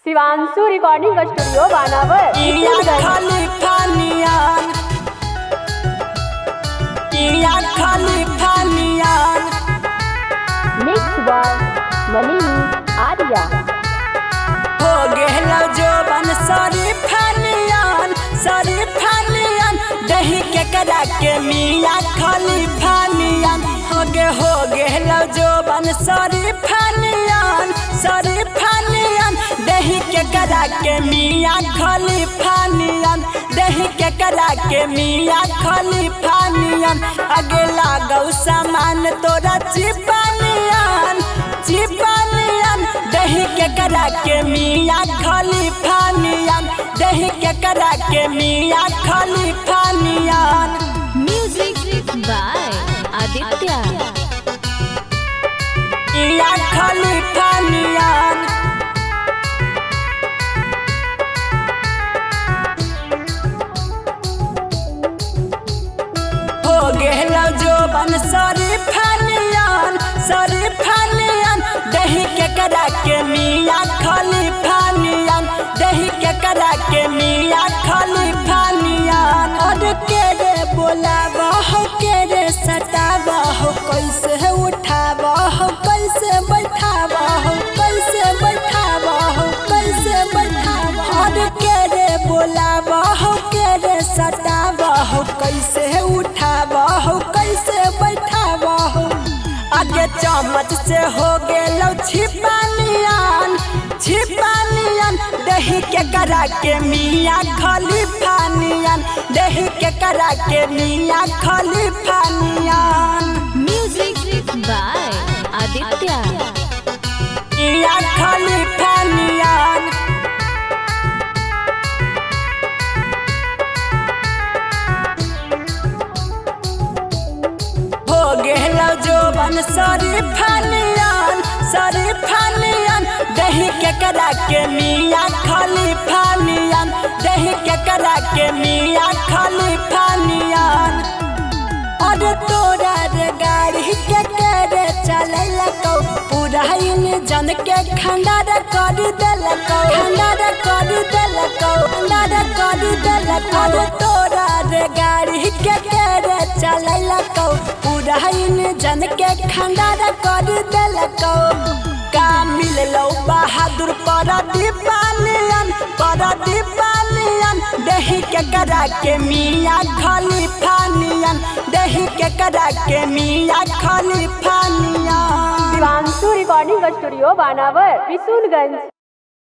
Shivanshu recording studio बानावर। Mix by Mani Arya. हो गेलो जोबन सारी फानियान दही के करा के मिया खाली फानियान। हो गेलो जोबन सारी फानियान दही के करा के मिया खाली फानियान। दही के करा के मिया खाली फानियान। आगे लागौ सामान तोरा चिपानियान दही के करा के मिया खाली फानियान। दही के करा के मिया खाली फानियान। Music by Aditya. मिया खाली फानियान। हो गेलो जोबन सारी फानियान दही के करा के मिया खाली फानियान। दही के करा के मिया खाली फानियान। और के रे बोलावा हो के रे सटावा हो कैसे उठावा हो कैसे बैठावा हो कैसे बैठावा हो कैसे बैठावा। और के रे बोलावा हो के रे सटावा हो कैसे उठावा हो कैसे बैठावा हो। आगे चम्मच से हो गेलो छिपानियान दही के करा के मिया खाली फानियान। दही के करा के मिया खाली फानियान। Music by Aditya. मिया खाली फानियान। हो गेलो जोबन सारी फानियान दही के करा के मिया खाली फानियान। दही के करा के मिया खाली फानियान। और तोरा रे गाड़ी के करे चले लको पूरा जन के खंडार कर देलको और तोरा रे गाड़ी के करे चले लको पूरा जन के खंडार कर देलको। का मिललो बहादुर पर दीपालियन दही के करा के मिया खाली फानियन। दही के करा के मिया खाली फानियन। शिवांशु रिकॉर्डिंग स्टूडियो बानावर, किशुनगंज।